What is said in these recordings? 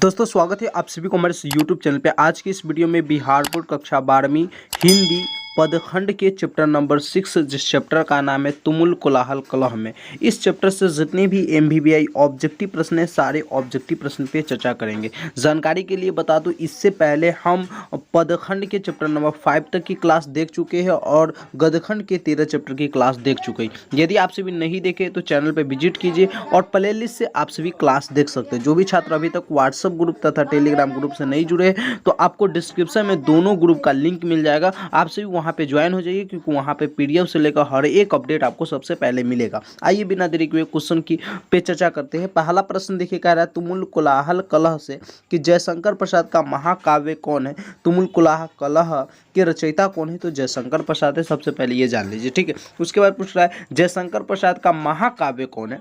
दोस्तों स्वागत है आप सभी कॉमर्स यूट्यूब चैनल पे। आज की इस वीडियो में बिहार बोर्ड कक्षा 12वीं हिंदी पदखंड के चैप्टर नंबर 6 जिस चैप्टर का नाम है तुमुल कोलाहल कलह में, इस चैप्टर से जितने भी एमवीवीआई ऑब्जेक्टिव प्रश्न है सारे ऑब्जेक्टिव प्रश्न पे चर्चा करेंगे। जानकारी के लिए बता दूं, इससे पहले हम पदखंड के चैप्टर नंबर 5 तक की क्लास देख चुके हैं और गदखंड के 13 चैप्टर की क्लास देख चुके हैं। यदि आप सभी नहीं देखे तो चैनल पर विजिट कीजिए और प्ले लिस्ट से आप सभी क्लास देख सकते हैं। जो भी छात्र अभी तक व्हाट्सएप ग्रुप तथा टेलीग्राम ग्रुप से नहीं जुड़े हैं तो आपको डिस्क्रिप्शन में दोनों ग्रुप का लिंक मिल जाएगा, आप सभी वहां पे ज्वाइन हो जाइए क्योंकि वहां पे पीडीएफ से लेकर हर एक अपडेट आपको सबसे पहले मिलेगा। आइए बिना देरी किए क्वेश्चन की पे चर्चा करते हैं। पहला प्रश्न देखिए, कह रहा है तुमुल कोलाहल कलह से कि जयशंकर प्रसाद का महाकाव्य कौन है। तुमुल कोलाहल कलह के रचयिता कौन है, तो जयशंकर प्रसाद है। सबसे पहले ये जान लीजिए, ठीक है। उसके बाद पूछ रहा है जयशंकर प्रसाद का महाकाव्य कौन है,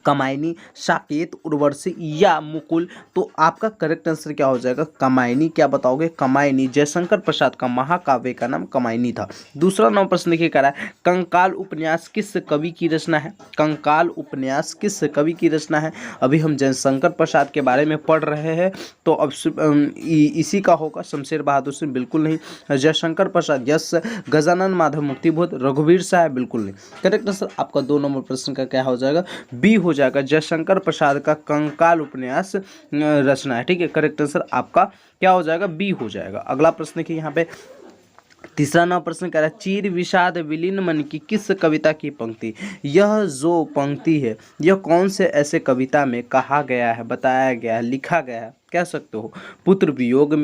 कमायनी, साकेत, उर्वशी या मुकुल। तो आपका करेक्ट आंसर क्या हो जाएगा, कमायनी। क्या बताओगे, कमायनी। जयशंकर प्रसाद का महाकाव्य का नाम कमायनी था। दूसरा नंबर प्रश्न देखिए, कह रहा है कंकाल उपन्यास किस कवि की रचना है। कंकाल उपन्यास किस कवि की रचना है। अभी हम जयशंकर प्रसाद के बारे में पढ़ रहे हैं तो अब इसी का होगा, शमशेर बहादुर सिंह, बिल्कुल नहीं। जयशंकर प्रसाद, यस। गजानन माधव मुक्तिबोध, रघुवीर साहब, बिल्कुल नहीं। करेक्ट आंसर आपका 2 नंबर प्रश्न का क्या हो जाएगा, बी हो जाएगा। जयशंकर प्रसाद का कंकाल उपन्यास रचना है, ठीक है। करेक्ट आंसर आपका क्या हो जाएगा, बी हो जाएगा। अगला प्रश्न देखिए यहाँ पे, तीसरा नंबर प्रश्न कह रहा है चीर विषाद विलीन मन की किस कविता की पंक्ति। यह जो पंक्ति है यह कौन से ऐसे कविता में कहा गया है, बताया गया है, लिखा गया है, कह सकते हो। पुत्र वियोग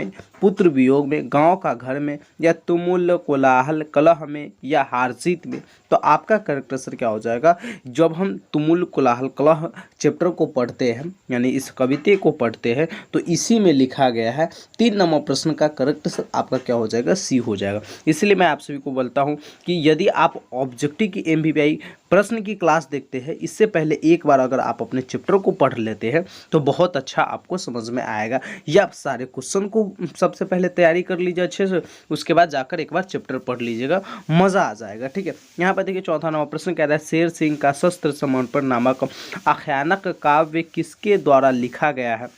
में, गांव का घर में, या तुमुल कोलाहल कलह में, या हार जीत में। तो आपका करेक्ट आंसर क्या हो जाएगा, जब हम तुमुल कोलाहल कलह चैप्टर को पढ़ते हैं यानी इस कविता को पढ़ते हैं तो इसी में लिखा गया है। 3 नंबर प्रश्न का करेक्ट आंसर आपका क्या हो जाएगा, सी हो जाएगा। इसलिए मैं आप सभी को बोलता हूं कि यदि आप ऑब्जेक्टिव की एमवीवीआई प्रश्न की क्लास देखते हैं, इससे पहले एक बार अगर आप अपने चैप्टर को पढ़ लेते हैं तो बहुत अच्छा आपको समझ में आएगा। या आप सारे क्वेश्चन को सबसे पहले तैयारी कर लीजिए अच्छे से, उसके बाद जाकर एक बार चैप्टर पढ़ लीजिएगा, मज़ा आ जाएगा, ठीक है। यहाँ पर देखिए चौथा नंबर प्रश्न कह रहा है शेर सिंह का शस्त्र समर्पण नामक आख्यानक काव्य किसके द्वारा लिखा गया है।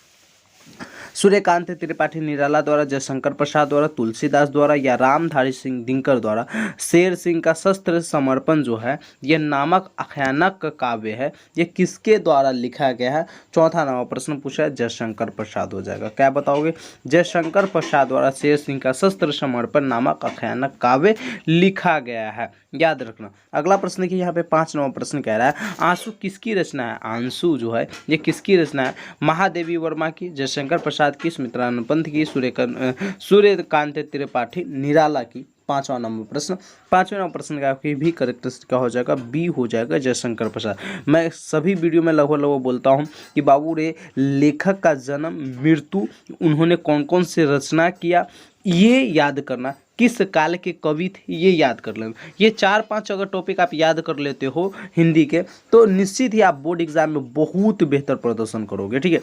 सूर्यकांत त्रिपाठी निराला द्वारा, जयशंकर प्रसाद द्वारा, तुलसीदास द्वारा, या रामधारी सिंह दिनकर द्वारा। शेर सिंह का शस्त्र समर्पण जो है यह नामक आख्यानक काव्य है, यह किसके द्वारा लिखा गया है। चौथा नंबर प्रश्न पूछा है, जयशंकर प्रसाद हो जाएगा। क्या बताओगे, जयशंकर प्रसाद द्वारा शेर सिंह का शस्त्र समर्पण नामक आख्यानक काव्य लिखा गया है, याद रखना। अगला प्रश्न देखिए यहाँ पे 5 नंबर प्रश्न कह रहा है आंसू किसकी रचना है। आंसू जो है ये किसकी रचना है, महादेवी वर्मा की, जयशंकर प्रसाद की, सुमित्रानंद पंत की, सूर्यकांत त्रिपाठी निराला की। 5वां नंबर प्रश्न, 5वें नंबर प्रश्न का भी करेक्ट क्या हो जाएगा, बी हो जाएगा, जयशंकर प्रसाद। मैं सभी वीडियो में लगभग बोलता हूँ कि बाबू रे लेखक का जन्म, मृत्यु, उन्होंने कौन कौन से रचना किया, ये याद करना, किस काल के कवि थे ये याद कर लेना। ये 4-5 अगर टॉपिक आप याद कर लेते हो हिंदी के तो निश्चित ही आप बोर्ड एग्जाम में बहुत बेहतर प्रदर्शन करोगे, ठीक है।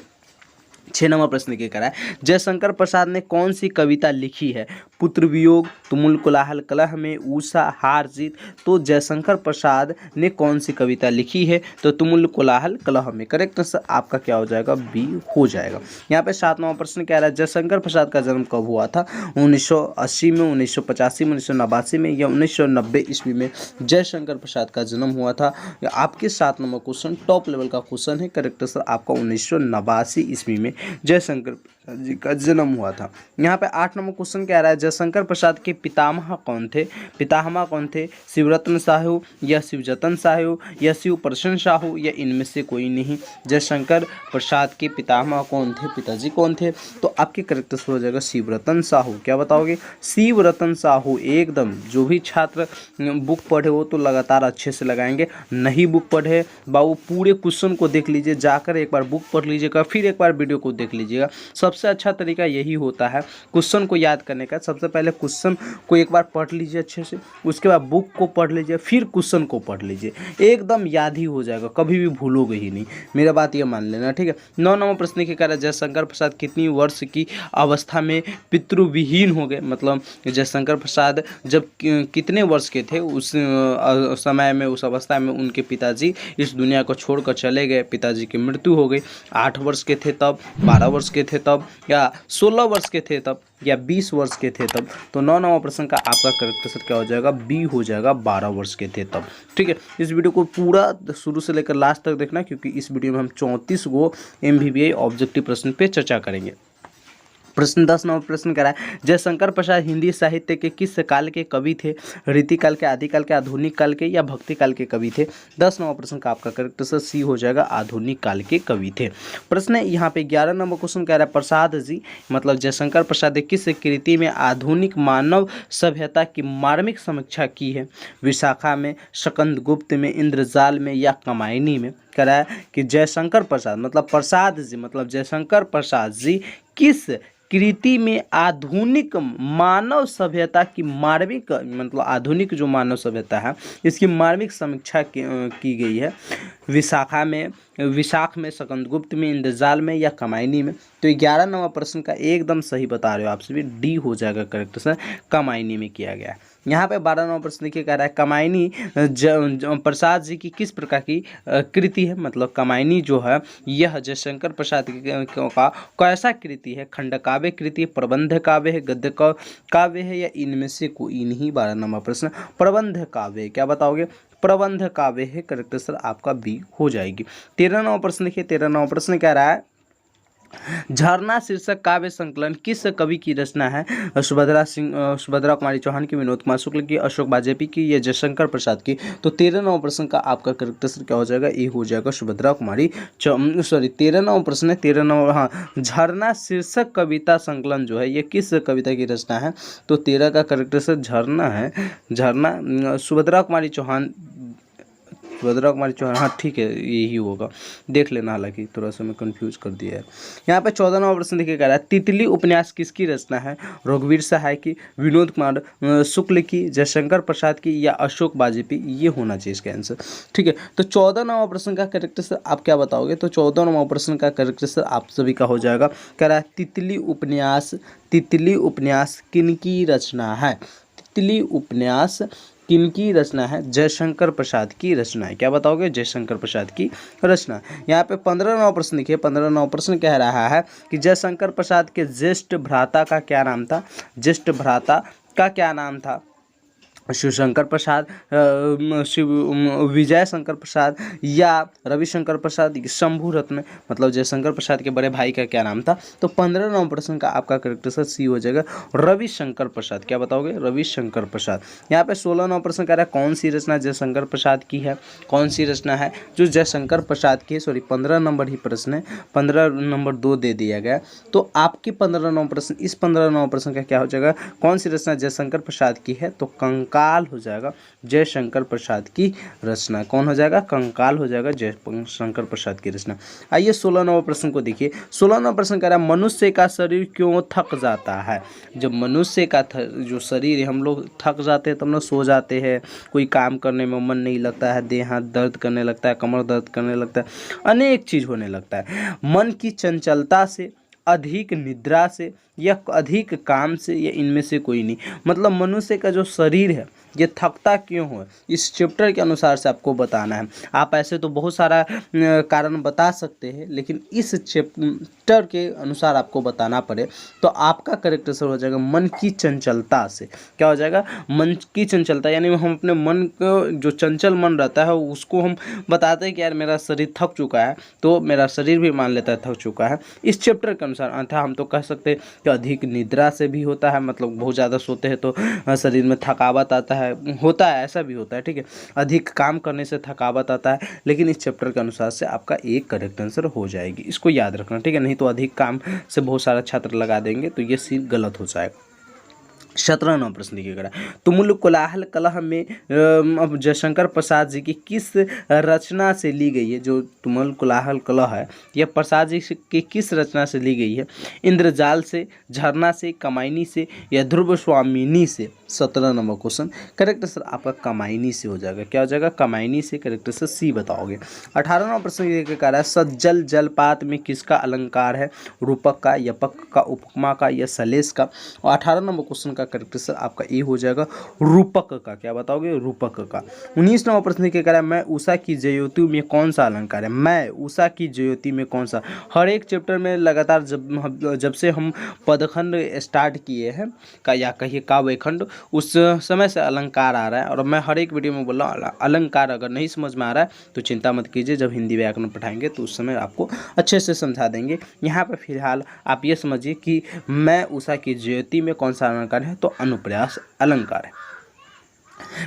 6 नंबर प्रश्न क्या करा है, जयशंकर प्रसाद ने कौन सी कविता लिखी है। पुत्र वियोग, तुमुल कोलाहल कलह में, उषा, हार जीत। तो जयशंकर प्रसाद ने कौन सी कविता लिखी है, तो तुमुल कोलाहल कलह में। करेक्ट आंसर आपका क्या हो जाएगा, बी हो जाएगा। यहाँ पे 7 नंबर प्रश्न कह रहा है जयशंकर प्रसाद का जन्म कब हुआ था। 1980 में, 1985 में, 1989 में, या 1990 ईस्वी में जयशंकर प्रसाद का जन्म हुआ था। आपके 7 नंबर क्वेश्चन टॉप लेवल का क्वेश्चन है। करेक्ट आंसर आपका 1989 ईस्वी में जयशंकर प्रसाद जी का जन्म हुआ था। यहाँ पे 8 नंबर क्वेश्चन कह रहा है जयशंकर प्रसाद के पितामह कौन थे। पितामह कौन थे, शिवरत्न साहू, या शिवजतन साहू, या शिव प्रसन्न साहू, या इनमें से कोई नहीं। जयशंकर प्रसाद के पितामह कौन थे, पिताजी कौन थे, तो आपके करेक्ट हो जाएगा शिवरतन साहू। क्या बताओगे, शिवरतन साहू। एकदम, जो भी छात्र बुक पढ़े हो तो लगातार अच्छे से लगाएंगे, नहीं बुक पढ़े बाबू पूरे क्वेश्चन को देख लीजिए, जाकर एक बार बुक पढ़ लीजिएगा, फिर एक बार वीडियो को देख लीजिएगा। सबसे अच्छा तरीका यही होता है क्वेश्चन को याद करने का। सबसे पहले क्वेश्चन को एक बार पढ़ लीजिए अच्छे से, उसके बाद बुक को पढ़ लीजिए, फिर क्वेश्चन को पढ़ लीजिए, एकदम याद ही हो जाएगा, कभी भी भूलोगे ही नहीं, मेरा बात ये मान लेना, ठीक है। 9 नंबर प्रश्न के कारण जयशंकर प्रसाद कितनी वर्ष की अवस्था में पितृविहीन हो गए। मतलब जयशंकर प्रसाद जब कितने वर्ष के थे उस समय में, उस अवस्था में उनके पिताजी इस दुनिया को छोड़कर चले गए, पिताजी की मृत्यु हो गई। 8 वर्ष के थे तब, 12 वर्ष के थे तब, या 16 वर्ष के थे तब, या 20 वर्ष के थे तब। तो 9 नंबर प्रश्न का आपका करेक्ट आंसर क्या हो जाएगा, बी हो जाएगा, 12 वर्ष के थे तब। ठीक है, इस वीडियो को पूरा शुरू से लेकर लास्ट तक देखना, क्योंकि इस वीडियो में हम 34 गो MVBI ऑब्जेक्टिव प्रश्न पे चर्चा करेंगे। प्रश्न 10 नंबर प्रश्न करा है, जयशंकर प्रसाद हिंदी साहित्य के किस काल के कवि थे, रीतिकाल के, आदिकाल के, आधुनिक काल के, या भक्ति काल के कवि थे। 10 नंबर प्रश्न का आपका करेक्ट आंसर सी हो जाएगा, आधुनिक काल के कवि थे। प्रश्न यहाँ पे 11 नंबर क्वेश्चन कह रहा है, प्रसाद जी मतलब जयशंकर प्रसाद ने किस कृति में आधुनिक मानव सभ्यता की मार्मिक समीक्षा की है, विशाखा में, स्कंदगुप्त में, इंद्रजाल में, या कामायनी में। कह रहा है कि जयशंकर प्रसाद मतलब जयशंकर प्रसाद जी किस कृति में आधुनिक मानव सभ्यता की मार्मिक मतलब आधुनिक जो मानव सभ्यता है इसकी मार्मिक समीक्षा की गई है, विशाख में, स्कंदगुप्त में, इंद्रजाल में, या कामायनी में। तो 11 नंबर प्रश्न का एकदम सही बता रहे हो आप सभी, डी हो जाएगा करेक्ट आंसर, कामायनी में किया गया है। यहाँ पे 12 नंबर प्रश्न देखिए कह रहा है, कामायनी प्रसाद जी की किस प्रकार की कृति है, मतलब कामायनी जो है यह जयशंकर प्रसाद का कैसा कृति है, खंड काव्य कृति, प्रबंध काव्य है, गद्य काव्य है, या इनमें से कोई नहीं। 12 नंबर प्रश्न प्रबंध काव्य, क्या बताओगे, प्रबंध काव्य है, करेक्ट आंसर आपका बी हो जाएगी। 13 नंबर प्रश्न देखिए, 13 नंबर प्रश्न कह रहा है, झरना शीर्षक काव्य संकलन किस कवि की रचना है, सुभद्रा कुमारी चौहान की, विनोद कुमार शुक्ल की, अशोक वाजपेयी की, या जयशंकर प्रसाद की। तो 13 नंबर प्रश्न का आपका करेक्ट आंसर क्या हो जाएगा, ए हो जाएगा, सुभद्रा कुमारी 13 नंबर प्रश्न है, 13 नंबर, हाँ, झरना शीर्षक कविता संकलन जो है ये किस कविता की रचना है। तो 13 का करेक्ट आंसर झरना है, सुभद्रा कुमारी चौहान, हाँ ठीक है यही होगा, देख लेना, हालांकि थोड़ा सा मैं कंफ्यूज कर दिया है। यहाँ पे 14 नंबर प्रश्न देखिए कह रहा है, तितली उपन्यास किसकी रचना है, रघुवीर सहाय की, विनोद कुमार शुक्ल की, जयशंकर प्रसाद की, या अशोक वाजपेयी। ये होना चाहिए इसका आंसर। ठीक है, तो 14 नंबर प्रश्न का करेक्ट आंसर आप क्या बताओगे, तो 14 नंबर प्रश्न का करेक्ट आंसर आप सभी का हो जाएगा, कह रहा है तितली उपन्यास किनकी रचना है, तितली उपन्यास किनकी रचना है, जयशंकर प्रसाद की रचना है। क्या बताओगे, जयशंकर प्रसाद की रचना। यहाँ पे 15 नंबर प्रश्न देखिए, 15 नंबर प्रश्न कह रहा है कि जयशंकर प्रसाद के ज्येष्ठ भ्राता का क्या नाम था, ज्येष्ठ भ्राता का क्या नाम था, शिवशंकर प्रसाद, विजय शंकर प्रसाद, या रविशंकर प्रसाद, शंभू रत्न, मतलब जयशंकर प्रसाद के बड़े भाई का क्या नाम था। तो 15 नंबर प्रश्न का आपका करेक्ट आंसर सी हो जाएगा, रविशंकर प्रसाद। क्या बताओगे, रविशंकर प्रसाद। यहाँ पे 16 नंबर प्रश्न कह रहा है, कौन सी रचना जयशंकर प्रसाद की है, कौन सी रचना है जो जयशंकर प्रसाद की है। सॉरी 15 नंबर ही प्रश्न है, 15 नंबर 2 दे दिया गया। तो आपके 15 नंबर प्रश्न, इस 15 नंबर प्रश्न का क्या हो जाएगा, कौन सी रचना जयशंकर प्रसाद की है। तो कंकाल हो जाएगा, जयशंकर प्रसाद की रचना। कौन हो जाएगा, कंकाल हो जाएगा, जयशंकर प्रसाद की रचना। आइए 16 नंबर प्रश्न को देखिए। 16 नंबर प्रश्न कह रहा है, मनुष्य का शरीर क्यों थक जाता है। जब मनुष्य का जो शरीर है, हम लोग थक जाते हैं, तो हम लोग सो जाते हैं, कोई काम करने में मन नहीं लगता है, देह हाथ दर्द करने लगता है, कमर दर्द करने लगता है, अनेक चीज होने लगता है। मन की चंचलता से, अधिक निद्रा से, या अधिक काम से, या इनमें से कोई नहीं। मतलब मनुष्य का जो शरीर है ये थकता क्यों है, इस चैप्टर के अनुसार से आपको बताना है। आप ऐसे तो बहुत सारा कारण बता सकते हैं, लेकिन इस चैप्टर के अनुसार आपको बताना पड़े तो आपका करेक्ट आंसर हो जाएगा मन की चंचलता से। क्या हो जाएगा, मन की चंचलता, यानी हम अपने मन को, जो चंचल मन रहता है उसको हम बताते हैं कि यार मेरा शरीर थक चुका है, तो मेरा शरीर भी मान लेता है थक चुका है इस चैप्टर के अनुसार। अन्यथा हम तो कह सकते हैं कि अधिक निद्रा से भी होता है, मतलब बहुत ज़्यादा सोते हैं तो शरीर में थकावट आता है, ऐसा भी होता है। ठीक है, अधिक काम करने से थकावट आता है, लेकिन इस चैप्टर के अनुसार से आपका एक करेक्ट आंसर हो जाएगी, इसको याद रखना। ठीक है, नहीं तो अधिक काम से बहुत सारा छात्र लगा देंगे तो ये सीट गलत हो जाएगा। 17 नंबर प्रश्न देखिएगा, तुमुल कोलाहल कलह में अब जयशंकर प्रसाद जी की किस रचना से ली गई है। जो तुमुल कोलाहल कलह है यह प्रसाद जी की किस रचना से ली गई है, इंद्रजाल से, झरना से, कामायनी से, या ध्रुव स्वामिनी से। 17 नंबर क्वेश्चन करेक्ट आंसर आपका कमायनी से हो जाएगा। क्या हो जाएगा? कमायनी से। करेक्ट आंसर सी बताओगे। 18 नंबर प्रश्न ये कह रहा है सज्जल जलपात में किसका अलंकार है? रूपक का, यपक का, उपमा का या सलेस का? और 18 नंबर क्वेश्चन का करेक्ट आंसर आपका ए हो जाएगा रूपक का। क्या बताओगे? रूपक का। 19 नंबर प्रश्न क्या कह रहा है मैं उषा की जयोति में कौन सा अलंकार है? मैं उषा की जयोति में कौन सा? हर एक चैप्टर में लगातार जब से हम पदखंड स्टार्ट किए हैं का या कहिए काव्य खंड, उस समय से अलंकार आ रहा है। और मैं हर एक वीडियो में बोल रहा हूँ अलंकार अगर नहीं समझ में आ रहा है तो चिंता मत कीजिए, जब हिंदी व्याकरण पढ़ाएंगे तो उस समय आपको अच्छे से समझा देंगे। यहाँ पर फिलहाल आप ये समझिए कि मैं उषा की ज्योति में कौन सा अलंकार है? तो अनुप्रास अलंकार है।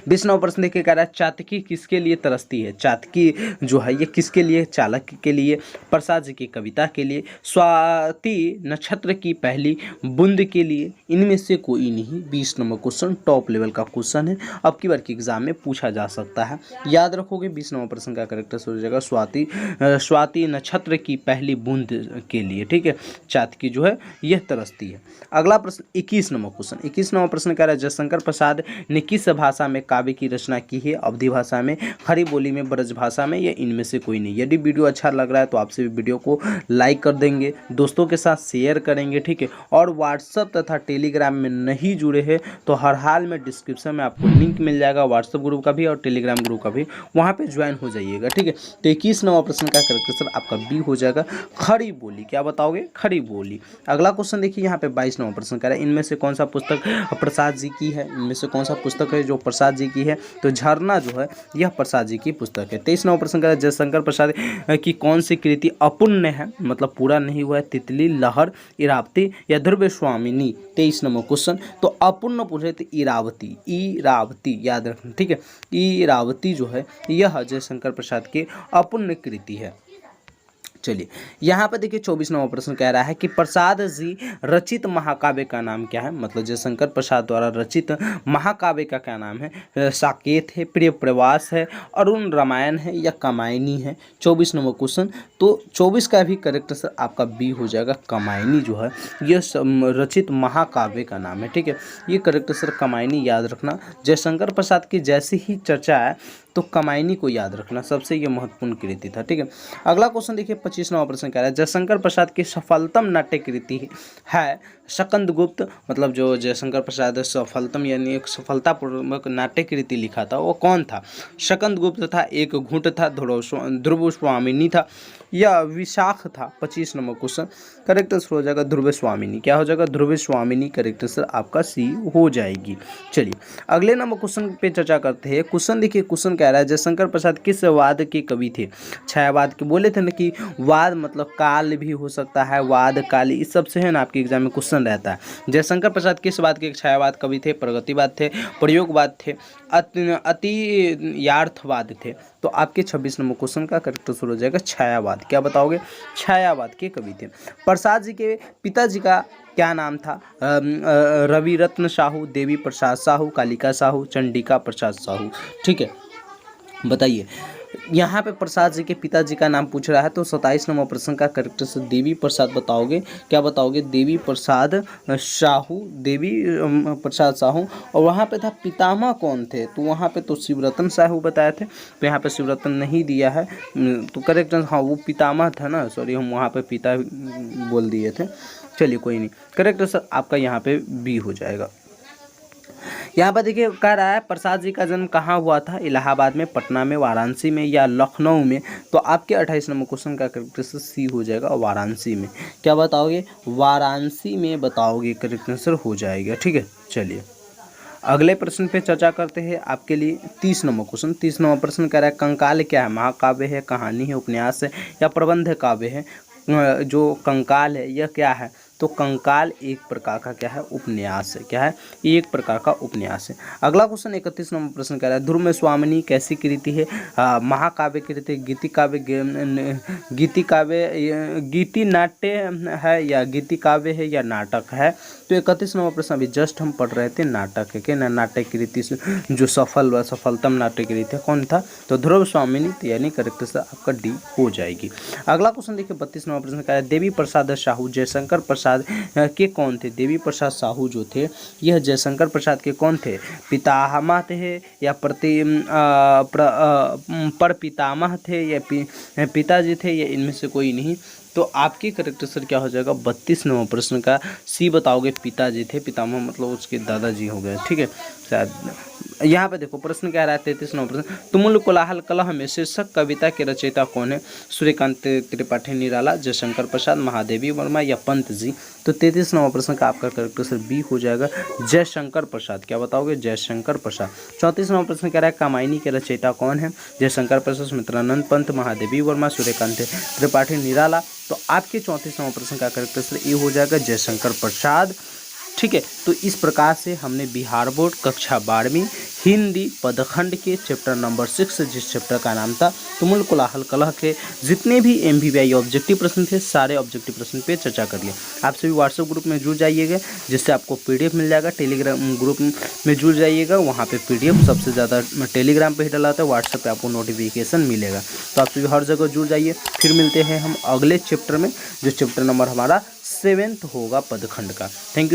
20 नंबर प्रश्न देखिए कह रहा है चातकी किसके लिए तरसती है? चातकी जो है ये किसके लिए? चालक के लिए, प्रसाद जी की कविता के लिए, स्वाति नक्षत्र की पहली बूंद के लिए, इनमें से कोई नहीं। 20 नंबर क्वेश्चन टॉप लेवल का क्वेश्चन है, अब की बार के एग्जाम में पूछा जा सकता है, याद रखोगे। 20 नंबर प्रश्न का करेक्ट आंसर हो जाएगा स्वाति नक्षत्र की पहली बूंद के लिए। ठीक है, चातकी जो है यह तरसती है। अगला प्रश्न 21 नंबर क्वेश्चन। 21 नंबर प्रश्न कह रहा है जयशंकर प्रसाद ने किस भाषा में काव्य की रचना की है? अवधी भाषा में, खड़ी बोली में, ब्रज भाषा में या इनमें से कोई नहीं। यदि वीडियो अच्छा लग रहा है तो आपसे वीडियो को लाइक कर देंगे, दोस्तों के साथ शेयर करेंगे। ठीक है, और व्हाट्सएप तथा टेलीग्राम में नहीं जुड़े हैं तो हर हाल में डिस्क्रिप्शन में आपको लिंक मिल जाएगा व्हाट्सएप ग्रुप का भी और टेलीग्राम ग्रुप का भी, वहाँ पे ज्वाइन हो जाइएगा। ठीक है, तो 21 नंबर प्रश्न का करेक्ट आंसर आपका बी हो जाएगा खड़ी बोली। क्या बताओगे? खड़ी बोली। अगला क्वेश्चन देखिए यहाँ पे 22 नंबर प्रश्न कह रहा है इनमें से कौन सा पुस्तक प्रसाद जी की है? इनमें से कौन सा पुस्तक है जो प्रसाद जी की है? तो झरना जो है यह प्रसाद जी की पुस्तक है। 23 नंबर प्रश्न कह रहा है जयशंकर प्रसाद की कौन सी कृति अपूर्ण है, मतलब पूरा नहीं हुआ है? तितली, लहर, इरावती या ध्रुव स्वामिनी। 23 नंबर क्वेश्चन तो अपूर्ण पूछे तो इरावती, इरावती याद रखना। ठीक है, इरावती जो है यह जयशंकर प्रसाद की अपूर्ण कृति है। चलिए यहाँ पर देखिए 24 नंबर प्रश्न कह रहा है कि प्रसाद जी रचित महाकाव्य का नाम क्या है? मतलब जयशंकर प्रसाद द्वारा रचित महाकाव्य का क्या नाम है? साकेत है, प्रिय प्रवास है, अरुण रामायण है या कमायनी है? 24 नंबर क्वेश्चन तो 24 का भी करेक्ट आंसर आपका बी हो जाएगा कमायनी जो है यह रचित महाकाव्य का नाम है। ठीक है, ये करेक्ट आंसर कमायनी याद रखना। जयशंकर प्रसाद की जैसी ही चर्चा है तो कमायनी को याद रखना, सबसे ये महत्वपूर्ण कृति था। ठीक है, अगला क्वेश्चन देखिए 25 नंबर प्रश्न कह रहा है जयशंकर प्रसाद की सफलतम नाट्य कृति है शकंद गुप्त, मतलब जो जयशंकर प्रसाद सफलतम यानी एक सफलतापूर्वक नाट्य कृति लिखा था वो कौन था? शकंद गुप्त था, एक घूंट था, ध्रुव स्वामिनी था या विशाख था? 25 नंबर क्वेश्चन करेक्ट आंसर हो जाएगा ध्रुव स्वामिनी। क्या हो जाएगा? ध्रुव स्वामिनी करेक्ट आंसर आपका सी हो जाएगी। चलिए अगले नंबर क्वेश्चन पे चर्चा करते हैं। क्वेश्चन देखिए, क्वेश्चन कह रहा है जयशंकर प्रसाद किस वाद के कवि थे? छायावाद के। बोले थे ना कि वाद मतलब काल भी हो सकता है, वाद काली, इस सब से है ना आपके एग्जाम में क्वेश्चन रहता है। जयशंकर प्रसाद किस वाद के छायावाद कवि थे? प्रगतिवाद थे, प्रयोगवाद थे, अति यार्थवाद थे। तो आपके 26 नंबर क्वेश्चन का करेक्ट आंसर हो जाएगा छायावाद। क्या बताओगे? छायावाद के कवि थे। प्रसाद जी के पिताजी का क्या नाम था? रवि रत्न साहू, देवी प्रसाद साहू, कालिका साहू, चंडिका प्रसाद साहू। ठीक है, बताइए यहाँ पे प्रसाद जी के पिताजी का नाम पूछ रहा है तो 27 नंबर प्रश्न का करेक्ट आंसर देवी प्रसाद बताओगे। क्या बताओगे? देवी प्रसाद साहू, देवी प्रसाद साहू। और वहाँ पे था पितामह कौन थे? तो वहाँ पे तो शिवरतन साहू बताए थे, तो यहाँ पे शिवरतन नहीं दिया है तो करेक्ट आंसर हाँ वो पितामह था ना, सॉरी हम वहाँ पे पिता बोल दिए थे। चलिए कोई नहीं, करेक्ट आंसर आपका यहाँ पे बी हो जाएगा। यहाँ पर देखिए कह रहा है प्रसाद जी का जन्म कहाँ हुआ था? इलाहाबाद में, पटना में, वाराणसी में या लखनऊ में? तो आपके 28 नंबर क्वेश्चन का करेक्ट आंसर सी हो जाएगा वाराणसी में। क्या बताओगे? वाराणसी में बताओगे, करेक्ट आंसर हो जाएगा। ठीक है, चलिए अगले प्रश्न पे चर्चा करते हैं आपके लिए 30 नंबर क्वेश्चन। 30 नंबर प्रश्न कह रहा है कंकाल क्या है? महाकाव्य है, कहानी है, उपन्यास है या प्रबंध काव्य है? जो कंकाल है यह क्या है? तो कंकाल एक प्रकार का क्या है? उपन्यास है। क्या है? एक प्रकार का उपन्यास है। अगला क्वेश्चन 31 नंबर प्रश्न कह रहा है ध्रुव स्वामिनी कैसी कृति है? महाकाव्य कृति, गीति काव्य, गीति नाट्य है या गीति काव्य है या नाटक है? तो 31 नंबर प्रश्न अभी जस्ट हम पढ़ रहे थे नाटक है कि नाट्य कृति जो सफलतम नाट्य कृति कौन था? तो ध्रुव स्वामिनी, यानी करेक्ट से आपका डी हो जाएगी। अगला क्वेश्चन देखिए 32 नंबर प्रश्न कह रहा है देवी प्रसाद साहू जयशंकर प्रसाद प्रसाद के कौन थे? देवी प्रसाद साहू जो थे यह जयशंकर प्रसाद के कौन थे? पितामह थे या परपितामह थे या पिताजी थे या इनमें से कोई नहीं? तो आपके करेक्ट आंसर क्या हो जाएगा? 32 नंबर प्रश्न का सी बताओगे, पिताजी थे। पितामह मतलब उसके दादाजी हो गए, ठीक है। शायद यहाँ पे देखो प्रश्न क्या रहा है, 33 नंबर प्रश्न, तुमुल कोलाहल कलह में शीर्षक कविता के रचयिता कौन है? सूर्यकांत त्रिपाठी निराला, जयशंकर प्रसाद, महादेवी वर्मा या पंत जी? तो 33 नंबर प्रश्न का आपका करेक्ट आंसर बी हो जाएगा, जयशंकर प्रसाद। क्या बताओगे? जयशंकर प्रसाद। 34 नंबर प्रश्न कह रहा है कामायनी के रचयिता कौन है? जयशंकर प्रसाद, सुमित्रानंद पंत, महादेवी वर्मा, सूर्यकांत त्रिपाठी निराला। तो आपके 34 नंबर प्रश्न का करेक्ट आंसर ए हो जाएगा, जयशंकर प्रसाद, ठीक है। तो इस प्रकार से हमने बिहार बोर्ड कक्षा 12वीं हिंदी पदखंड के चैप्टर नंबर 6, जिस चैप्टर का नाम था तुमुल कोलाहल कलह, के जितने भी MVVI ऑब्जेक्टिव प्रश्न थे सारे ऑब्जेक्टिव प्रश्न पे चर्चा कर लिया। आप सभी व्हाट्सएप ग्रुप में जुड़ जाइएगा, जिससे आपको PDF मिल जाएगा। टेलीग्राम ग्रुप में जुड़ जाइएगा, वहाँ पे PDF सबसे ज़्यादा टेलीग्राम पे ही डला होता है, व्हाट्सएप पे आपको नोटिफिकेशन मिलेगा। तो आप सभी हर जगह जुड़ जाइए। फिर मिलते हैं हम अगले चैप्टर में, जो चैप्टर नंबर हमारा 7th होगा पदखंड का। Thank you.